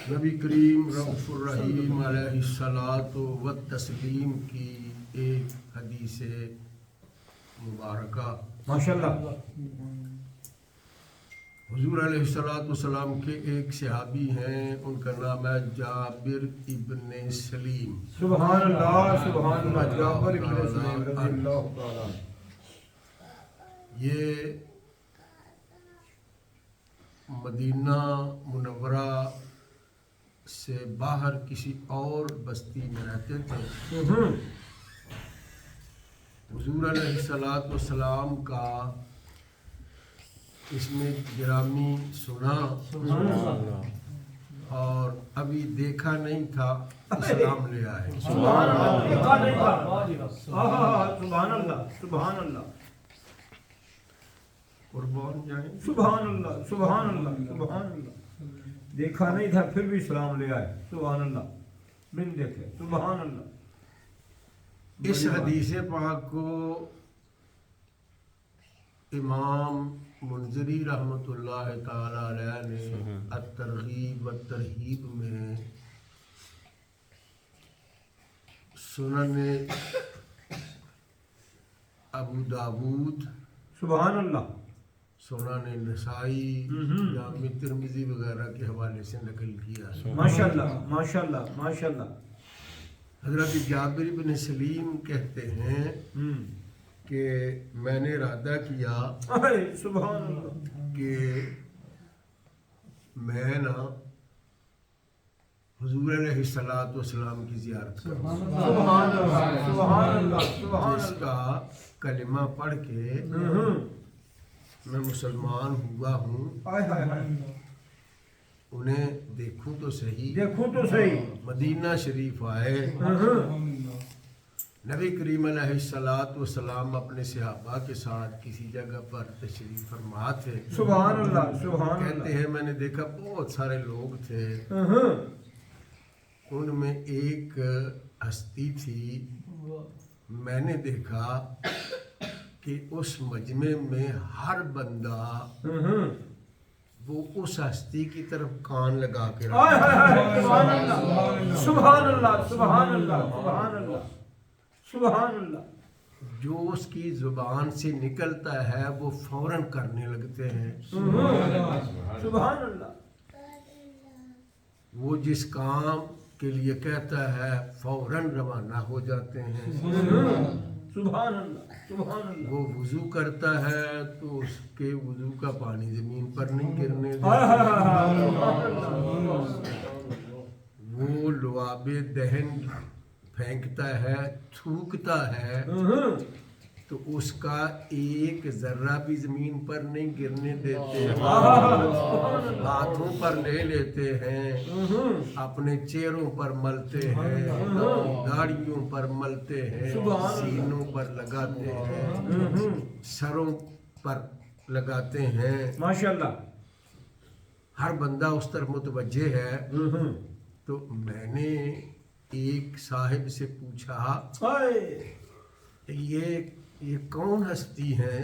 نبی کریم رؤوف الرحیم علیہ الصلاۃ و تسلیم کی ایک حدیث مبارکہ ماشاءاللہ. حضور علیہ الصلاۃ والسلام کے ایک صحابی ہیں، ان کا نام ہے جابر ابن سلیم. سبحان اللہ سبحان اللہ. جابر ابن سلیم رضی اللہ تعالیٰ عنہ. یہ مدینہ منورہ سے باہر کسی اور بستی میں رہتے تھے. حضور علیہ الصلاۃ والسلام کا اس میں گرامی سنا اور ابھی دیکھا نہیں تھا، اسلام لے آئے. سبحان اللہ سبحان اللہ سبحان اللہ قربان جائیں. سبحان اللہ سبحان اللہ سبحان اللہ. دیکھا نہیں تھا پھر بھی اسلام لے آئے. سبحان اللہ. بن دیکھے. سبحان اللہ. اس حدیث پاک کو امام منذری رحمۃ اللہ تعالی علیہ نے الترغیب والترہیب میں، سنن ابو داود، سبحان اللہ. سنن نسائی، جامع ترمذی وغیرہ کے حوالے سے نقل کیا ہے. ماشاءاللہ ماشاءاللہ ماشاءاللہ. حضرت جابر بن سلیم کہتے ہیں کہ میں نے ارادہ کیا سبحان اللہ کہ میں نا حضور علیہ الصلاۃ والسلام کی زیارت کروں. سبحان اللہ سبحان اللہ سبحان جس کا کلمہ پڑھ کے میں مسلمان ہوا ہوں، اللہ. انہیں دیکھوں تو صحیح. دیکھو تو صحیح. مدینہ شریف آئے. نبی کریم علیہ الصلاۃ والسلام اپنے صحابہ کے ساتھ کسی جگہ پر تشریف فرما تھے. سبحان اللہ سبحان کہتے اللہ. ہیں میں نے دیکھا بہت سارے لوگ تھے، ان میں ایک ہستی تھی. میں نے دیکھا کہ اس مجمع میں ہر بندہ وہ اس ہستی کی طرف کان لگا کے رکھا. سبحان اللہ سبحان اللہ سبحان اللہ سبحان اللہ سبحان اللہ. جو اس کی زبان سے نکلتا ہے وہ فوراً کرنے لگتے ہیں. سبحان اللہ. وہ جس کام کے لیے کہتا ہے فوراً روانہ ہو جاتے ہیں. سبحان اللہ سبحان اللہ. وہ وضو کرتا ہے تو اس کے وضو کا پانی زمین پر نہیں گرنے دیتا. وہ لعاب دہن پھینکتا ہے، تھوکتا ہے تو اس کا ایک ذرہ بھی زمین پر نہیں گرنے دیتے. ہاتھوں پر لے لیتے ہیں، اپنے چہروں پر ملتے ہیں، داڑھیوں پر ملتے ہیں، سینوں پر لگاتے ہیں، سروں پر لگاتے ہیں. ماشاءاللہ. ہر بندہ اس طرف متوجہ ہے. تو میں نے ایک صاحب سے پوچھا یہ کون ہستی ہیں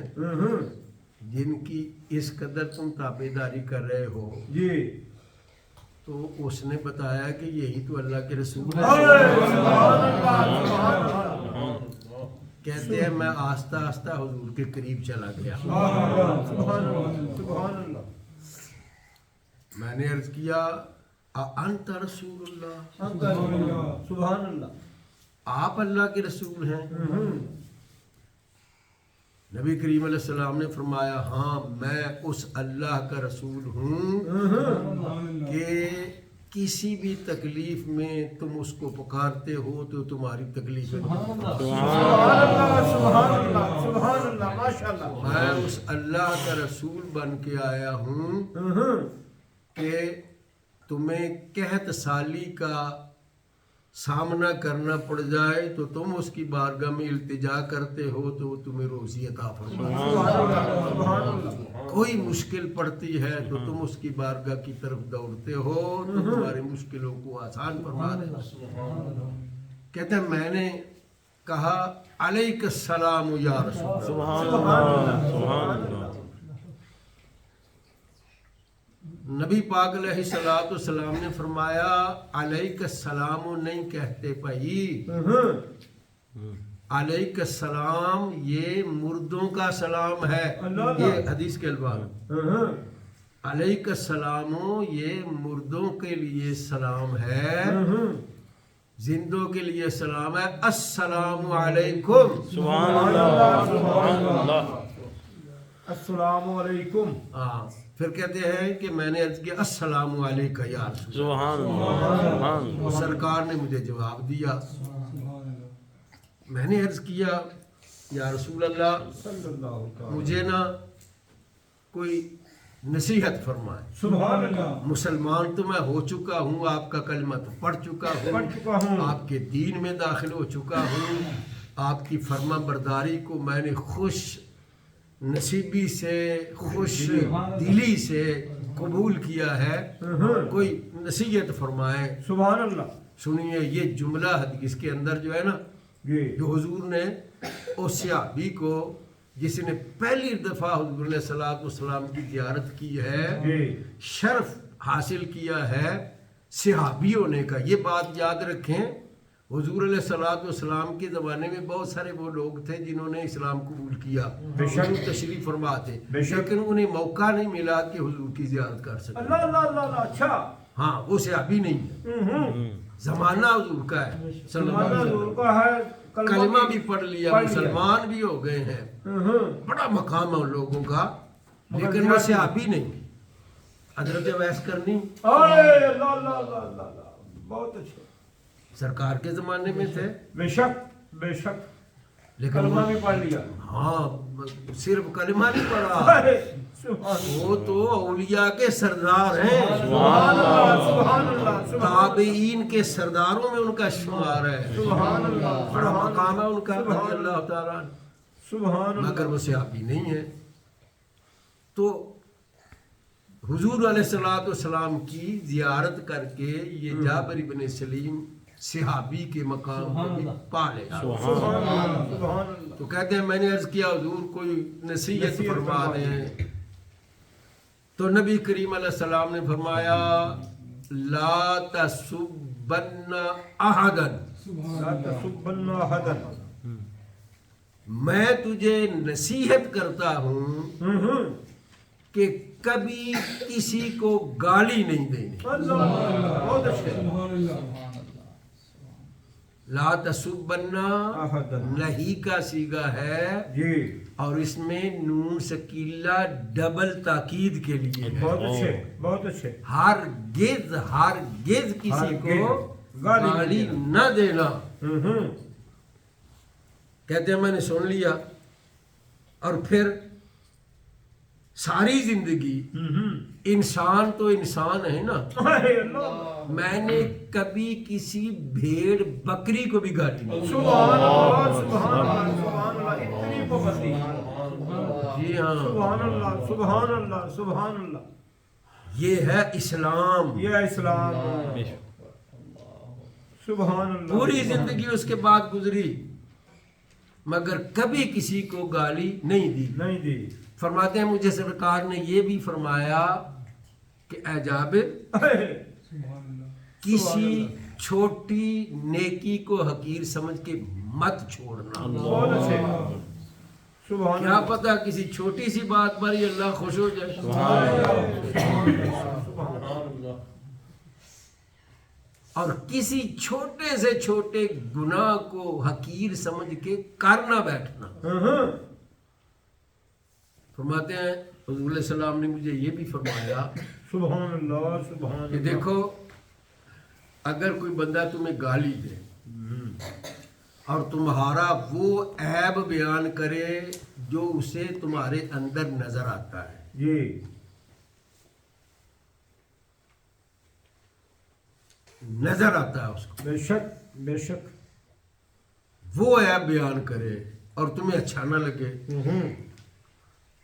جن کی اس قدر تم تابعداری کر رہے ہو؟ جی. تو اس نے بتایا کہ یہی تو اللہ کے رسول ہیں. کہتے ہیں میں آہستہ آہستہ حضور کے قریب چلا گیا. میں نے عرض کیا انت رسول اللہ، سبحان اللہ. آپ اللہ کے رسول ہیں؟ نبی کریم علیہ السلام نے فرمایا ہاں میں اس اللہ کا رسول ہوں کہ کسی بھی تکلیف میں تم اس کو پکارتے ہو تو تمہاری تکلیف میں اس اللہ کا رسول بن کے آیا ہوں کہ تمہیں قحط سالی کا سامنا کرنا پڑ جائے تو تم اس کی بارگاہ میں التجا کرتے ہو تو وہ تمہیں روزی عطا فرمائے. کوئی مشکل پڑتی ہے تو تم اس کی بارگاہ کی طرف دوڑتے ہو تو تمہاری مشکلوں کو آسان فرما دے. کہتے ہیں میں نے کہا علیک السلام یا رسول اللہ. نبی پاک علیہ الصلوۃ والسلام نے فرمایا علیک السلام نہیں کہتے بھائی، علیک السلام یہ مردوں کا سلام ہے، یہ حدیث کے الفاظ، علیک السلام یہ مردوں کے لیے سلام ہے، زندوں کے لیے سلام ہے، السلام علیکم، سبحان اللہ سبحان اللہ السلام علیکم، ہاں پھر کہتے ہیں کہ میں نے عرض کیا السلام علیکہ یا رسول سبحان اللہ سبحان اللہ، سرکار نے مجھے جواب دیا، میں نے عرض کیا یا رسول اللہ صلی اللہ تعالی مجھے نا کوئی نصیحت فرمائے، سبحان اللہ، مسلمان تو میں ہو چکا ہوں، آپ کا کلمہ تو پڑھ چکا پڑھ ہوں، چکا ہوں، آپ کے دین میں داخل ہو چکا ہوں، آپ کی فرما برداری کو میں نے خوش نصیبی سے خوش دلی سے قبول کیا ہے، کوئی نصیحت فرمائے۔ سبحان اللہ، سنیے یہ جملہ حدیث کے اندر جو ہے نا، جی جو حضور نے اس صحابی کو جس نے پہلی دفعہ حضور علیہ الصلوۃ والسلام کی زیارت کی ہے، جی شرف حاصل کیا ہے صحابی ہونے کا، یہ بات یاد رکھیں۔ حضور علیہ الصلوۃ والسلام کے زمانے میں بہت سارے وہ لوگ تھے جنہوں نے اسلام قبول کیا، بے شک، حضور تشریف فرما تھے، بے شک، لیکن انہیں موقع نہیں ملا کہ حضور کی زیارت کر سکیں۔ اللہ اللہ اللہ اللہ، اچھا، ہاں وہ صحابی نہیں ہے، زمانہ حضور کا ہے صلی اللہ زمانہ علیہ حضور وسلم، کا ہے، کلمہ بھی پڑھ لیا، مسلمان بھی ہو گئے ہیں، بڑا مقام ہے ان لوگوں کا، لیکن وہ صحابی نہیں۔ حضرت ویس کرنی اے اللہ اللہ اللہ اللہ اللہ، بہت اچھا، سرکار کے زمانے میں تھے، بے شک بے شک، لیکن کلمہ بھی پڑھ لیا، ہاں صرف کلمہ نہیں پڑھا، اے، سبحان وہ تو اولیاء کے سردار ہیں، اللہ سبحان اللہ سبحان تابعین کے سرداروں میں ان کا شمار ہے، سبحان اللہ بڑا سبحان مقام ہے ان کا سبحان رضی اللہ تعالیٰ عنہ، سبحان مگر اللہ، وہ صحابی نہیں ہے۔ تو حضور علیہ الصلوۃ والسلام کی زیارت کر کے یہ جابر بن سلیم صحابی کے مقام کو بھی پا لیا۔ سبحان اللہ سبحان اللہ، تو کہتے ہیں میں نے عرض کیا حضور کوئی نصیحت فرما دیں، تو نبی کریم علیہ السلام نے فرمایا لا تسبن احدا، لا تسبن احدا، میں تجھے نصیحت کرتا ہوں کہ کبھی کسی کو گالی نہیں دینی، اللہ بہت اچھے، لا تسبن احدا، نہیں کا سیگا ہے جی اور اس میں نون سکیلا ڈبل تاکید کے لیے ہے، بہت اچھے بہت اچھے، ہرگز کسی کو ہرگز گالی گالی نہ دینا۔ کہتے ہیں میں نے سن لیا، اور پھر ساری زندگی انسان تو انسان ہے نا، اے اللہ، میں نے کبھی کسی بھیڑ بکری کو بھی گالی نہیں، سبحان اللہ سبحان اللہ سبحان اللہ، اتنی پابندی، جی ہاں سبحان اللہ سبحان اللہ سبحان اللہ، یہ ہے اسلام۔ یہ اسلام، سبحان اللہ، پوری زندگی اس کے بعد گزری مگر کبھی کسی کو گالی نہیں دی۔ نہیں دی، فرماتے ہیں مجھے سرکار نے یہ بھی فرمایا کہ اے جابر اے، کسی چھوٹی نیکی کو حقیر سمجھ کے مت چھوڑنا، بہت اچھے، سبحان کیا اللہ، پتہ کسی چھوٹی سی بات پر ہی اللہ خوش ہو جائے۔ اور کسی چھوٹے سے چھوٹے گناہ کو حقیر سمجھ کے کرنا بیٹھنا۔ فرماتے ہیں حضور علیہ السلام نے مجھے یہ بھی فرمایا سبحان اللہ سبحان کہ اللہ، دیکھو اگر کوئی بندہ تمہیں گالی دے اور تمہارا وہ عیب بیان کرے جو اسے تمہارے اندر نظر آتا ہے، جی نظر آتا ہے اس کو، بے شک بے شک، وہ عیب بیان کرے اور تمہیں اچھا نہ لگے،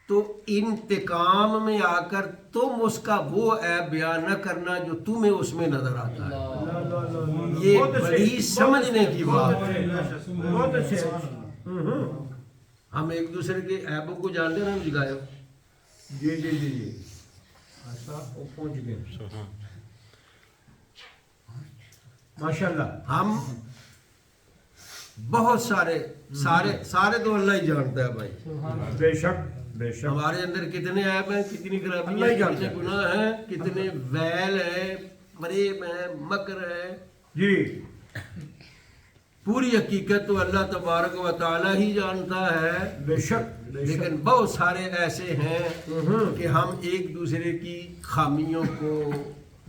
تو انتقام میں آ کر تم اس کا وہ عیب بیان نہ کرنا جو تمہیں اس میں نظر آتا ہے۔ یہ بڑی سمجھنے کی بات ہے۔ بہت اچھے، ہم ایک دوسرے کے عیبوں کو جانتے ہیں نا جگایا، جی جی جی جی، ایسا وہ پہنچ گئے ماشاءاللہ ہم بہت سارے تو اللہ ہی جانتا ہے بھائی بے شک ہمارے اندر کتنے عیب ہیں کتنی خرابیاں اللہ ہی ہیں جانتا کتنے ہے۔ گناہ ہیں کتنے ویل ہیں فریب ہے مکر ہے جی پوری حقیقت تو اللہ تبارک و تعالی ہی جانتا ہے بے شک لیکن بہت سارے ایسے ہیں کہ ہم ایک دوسرے کی خامیوں کو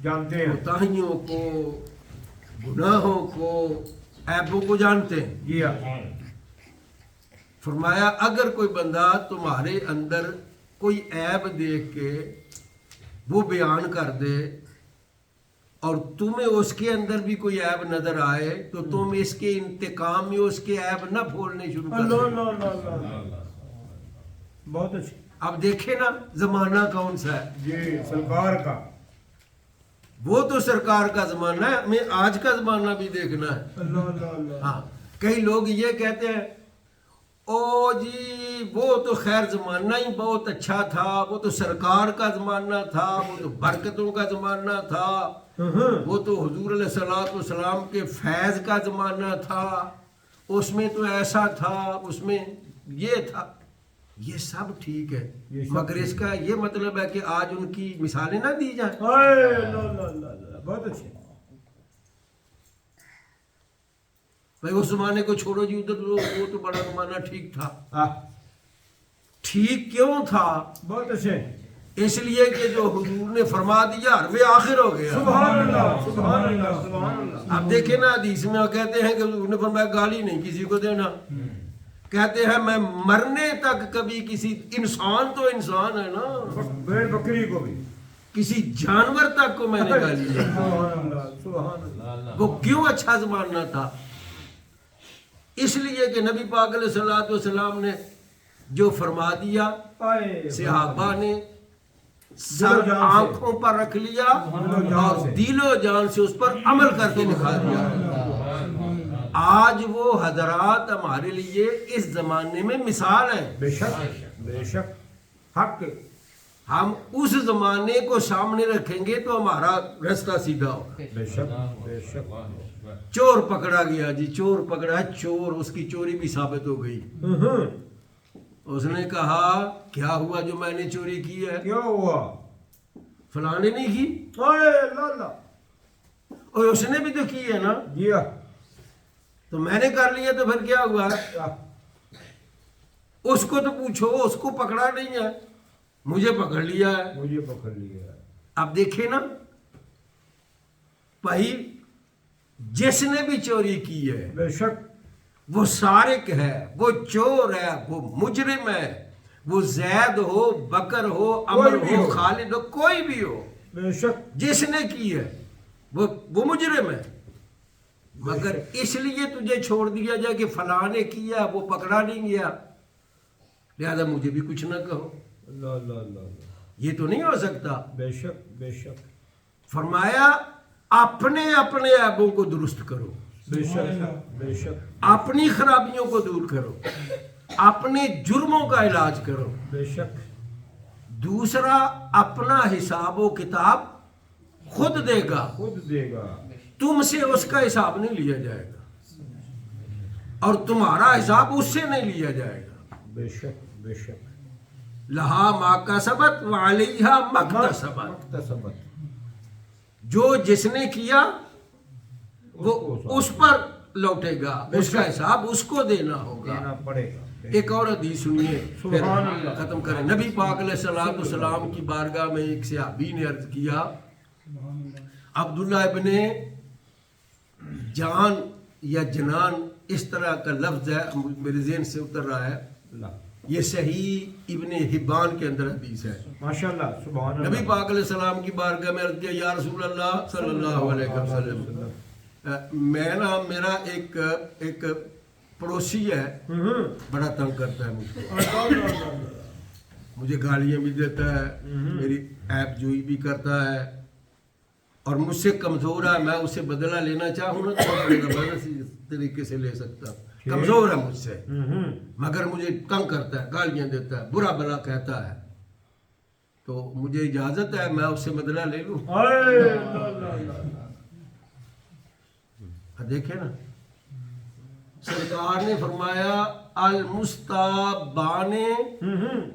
جانتے ہیں کوتاہیوں کو گناہوں کو عیبوں کو جانتے ہیں جی ہاں فرمایا اگر کوئی بندہ تمہارے اندر کوئی عیب دیکھ کے وہ بیان کر دے اور تمہیں اس کے اندر بھی کوئی عیب نظر آئے تو تم اس کے انتقام میں اس کے عیب نہ بھولنے شروع کر دو بہت اچھی اب دیکھیں نا زمانہ کون سا ہے جی سرکار کا وہ تو سرکار کا زمانہ ہے ہمیں آج کا زمانہ بھی دیکھنا ہے اللہ ہاں کئی لوگ یہ کہتے ہیں او جی وہ تو خیر زمانہ ہی بہت اچھا تھا وہ تو سرکار کا زمانہ تھا وہ تو برکتوں کا زمانہ تھا وہ تو حضور علیہ الصلوۃ والسلام کے فیض کا زمانہ تھا اس میں تو ایسا تھا اس میں یہ تھا یہ سب ٹھیک ہے یہ سب مگر اس کا یہ مطلب ہے کہ آج ان کی مثالیں نہ دی جائیں بہت اچھی بھائی اس زمانے کو چھوڑو جی ادھر وہ تو بڑا زمانہ ٹھیک تھا ٹھیک کیوں تھا بہت اچھے اس لیے کہ جو حضور نے فرما دیا حرف آخر ہو گیا سبحان اللہ سبحان اللہ سبحان اللہ آپ دیکھیں نا حدیث میں وہ کہتے ہیں کہ حضور نے فرمایا گالی نہیں کسی کو دینا کہتے ہیں میں مرنے تک کبھی کسی انسان تو انسان ہے نا بھیڑ بکری کو بھی کسی جانور تک کو میں نے گالی دی سبحان اللہ سبحان اللہ وہ کیوں اچھا زمانہ تھا اس لیے کہ نبی پاک علیہ الصلوۃ والسلام نے جو فرما دیا صحابہ نے سر آنکھوں پر رکھ لیا اور دل و جان سے اس پر عمل کر کے دکھا دیا آج وہ حضرات ہمارے لیے اس زمانے میں مثال ہیں بے شک حق ہم اس زمانے کو سامنے رکھیں گے تو ہمارا راستہ سیدھا ہوگا بے شک چور پکڑا گیا جی چور پکڑا چور اس کی چوری بھی ثابت ہو گئی اس نے کہا کیا ہوا جو میں نے چوری کی ہے کیا ہوا فلاں نے نہیں کی اور اس نے بھی تو کی ہے نا جی تو میں نے کر لیا تو پھر کیا ہوا اس کو تو پوچھو اس کو پکڑا نہیں ہے مجھے پکڑ لیا ہے مجھے پکڑ لیا اب دیکھیں نا بھائی جس نے بھی چوری کی ہے بے شک وہ سارق ہے وہ چور ہے وہ مجرم ہے وہ زید ہو بکر ہو عمر کوئی بھی ہو ہو۔ خالد ہو کوئی بھی ہو بے شک جس نے کی ہے وہ مجرم ہے مگر اس لیے تجھے چھوڑ دیا جائے کہ فلاں نے کیا وہ پکڑا نہیں گیا لہذا مجھے بھی کچھ نہ کہو اللہ یہ تو نہیں ہو سکتا بے شک فرمایا اپنے اپنے عیبوں کو درست کرو بے شک اپنی خرابیوں کو دور کرو اپنے جرموں کا علاج کرو بے شک دوسرا اپنا حساب و کتاب خود دے گا خود دے گا تم سے اس کا حساب نہیں لیا جائے گا اور تمہارا حساب اس سے نہیں لیا جائے گا بے شک لہا ما کسبت وعلیہا مکتسبت جو جس نے کیا وہ اس پر لوٹے گا اس کا حساب اس کو دینا ہوگا دینا پڑے گا ایک اور حدیث سنیے پھر سبحان اللہ۔ ختم کریں نبی پاک علیہ الصلوۃ والسلام کی بارگاہ میں ایک صحابی نے عرض کیا عبداللہ ابن جان یا جنان اس طرح کا لفظ ہے میرے ذہن سے اتر رہا ہے یہ صحیح ابن حبان کے اندر حدیث ہے ماشاءاللہ سبحان اللہ نبی پاک علیہ السلام کی بارگاہ میں عرض کیا یا رسول اللہ صلی اللہ علیہ وسلم میرا ایک پڑوسی ہے بڑا تنگ کرتا ہے مجھ کو مجھے گالیاں بھی دیتا ہے میری عیب جوئی بھی کرتا ہے اور مجھ سے کمزور ہے میں اسے بدلہ لینا چاہوں نا تو میں زبردستی طریقے سے لے سکتا ہوں کمزور ہے مجھ سے مگر مجھے تنگ کرتا ہے گالیاں دیتا ہے برا بلا کہتا ہے تو مجھے اجازت ہے میں اس سے بدلہ لے لوں. دیکھیں نا سرکار نے فرمایا المستابان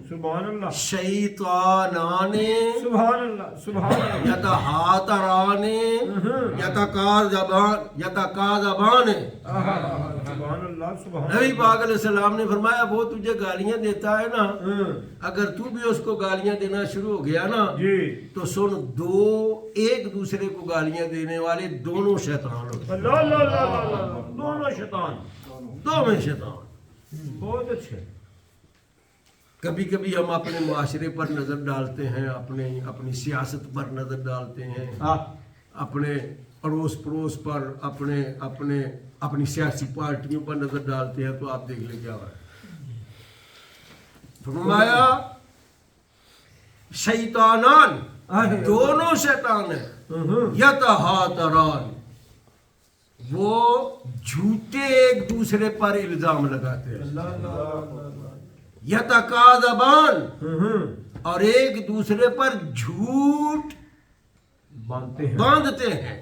سبحان اللہ شیطانان سبحان اللہ سبحان اللہ یتہاتران یتکاذبان. سبحان اللہ سبحان نبی پاک علیہ السلام نے فرمایا وہ تجھے گالیاں دیتا ہے نا، اگر تو بھی اس کو گالیاں دینا شروع ہو گیا نا جی تو سن دو ایک دوسرے کو گالیاں دینے والے دونوں شیطان ہوتے ہیں. اللہ اللہ اللہ اللہ دونوں شیطان دونوں شیطان. بہت اچھے. کبھی کبھی ہم اپنے معاشرے پر نظر ڈالتے ہیں، اپنی سیاست پر نظر ڈالتے ہیں، اپنے اڑوس پڑوس پر، اپنی سیاسی پارٹیوں پر نظر ڈالتے ہیں، تو آپ دیکھ لیں کیا ہوا ہے. فرمایا شیطانان دونوں شیطان ہیں، یتہاتران وہ جھوٹے ایک دوسرے پر الزام لگاتے ہیں، یتکاذبان اور ایک دوسرے پر جھوٹ باندھتے ہیں.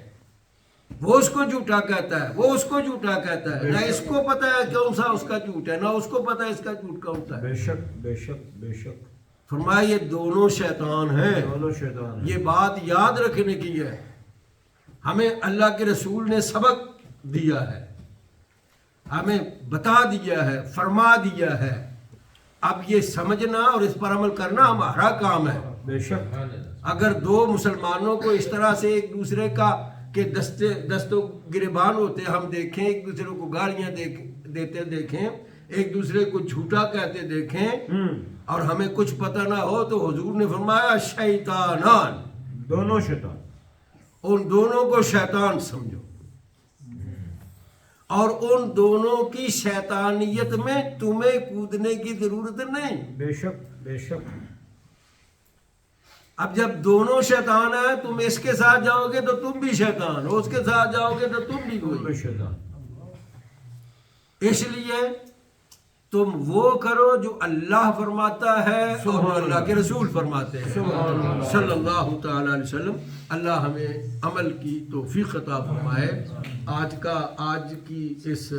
وہ اس کو جھوٹا کہتا ہے، وہ اس کو جھوٹا کہتا ہے، نہ اس کو پتہ ہے کون سا اس کا جھوٹ ہے، نہ اس کو پتہ ہے اس کا جھوٹ کون سا ہے. بے شک بے شک بے شک فرمایا یہ دونوں شیطان ہیں. دونوں شیطان یہ بات یاد رکھنے کی ہے. ہمیں اللہ کے رسول نے سبق دیا ہے، ہمیں بتا دیا ہے، فرما دیا ہے. اب یہ سمجھنا اور اس پر عمل کرنا ہمارا کام ہے. بے شک. اگر دو مسلمانوں کو اس طرح سے ایک دوسرے کا کہ دستوں گریبان ہوتے ہم دیکھیں، ایک دوسرے کو گالیاں دیتے دیکھیں، ایک دوسرے کو جھوٹا کہتے دیکھیں اور ہمیں کچھ پتہ نہ ہو، تو حضور نے فرمایا شیطانان دونوں شیطان. ان دونوں کو شیطان سمجھو اور ان دونوں کی شیطانیت میں تمہیں کودنے کی ضرورت نہیں. بے شک بے شک. اب جب دونوں شیطان ہیں، تم اس کے ساتھ جاؤ گے تو تم بھی شیطان ہو، اس کے ساتھ جاؤ گے تو تم بھی دونوں ہوئی. شیطان. اس لیے تم وہ کرو جو اللہ فرماتا ہے اور اللہ کے رسول فرماتے ہیں صلی اللہ تعالی علیہ وسلم. اللہ ہمیں عمل کی توفیق عطا فرمائے. آج کی اس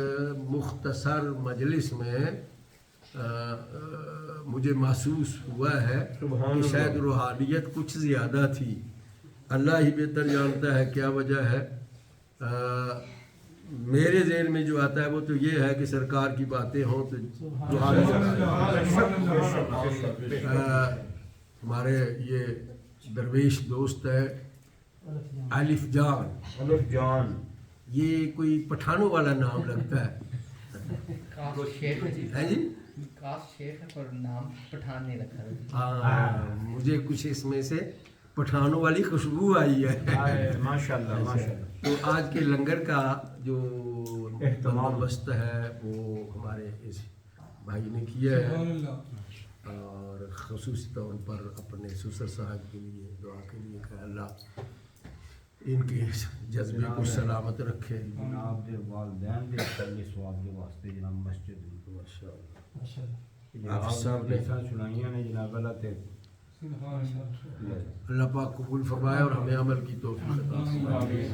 مختصر مجلس میں مجھے محسوس ہوا ہے کہ شاید روحانیت کچھ زیادہ تھی. اللہ ہی بہتر جانتا ہے کیا وجہ ہے. میرے ذہن میں جو آتا ہے وہ تو یہ ہے کہ سرکار کی باتیں ہوں تو ہمارے یہ درویش دوست ہے الف جان، یہ کوئی پٹھانوں والا نام لگتا ہے. جی پر نام پٹھان نہیں رکھا. مجھے کچھ اس میں سے پٹھانوں والی خوشبو آئی ہے. ماشاءاللہ ماشاءاللہ. تو آج کے لنگر کا جو بندوبست ہے وہ ہمارے اس بھائی نے کیا ہے اور خصوصی طور پر اپنے سسر صاحب کے لیے دعا کے لیے کہ اللہ ان کے جذبے کو سلامت رکھے. جناب دے والدین دے پہلے ثواب کے واسطے جناب مسجد آپ صاحب نے سنائیاں نے جناب اللہ تے اللہ پاک قبول فرمائے اور ہمیں عمل کی توفیق عطا فرمائے.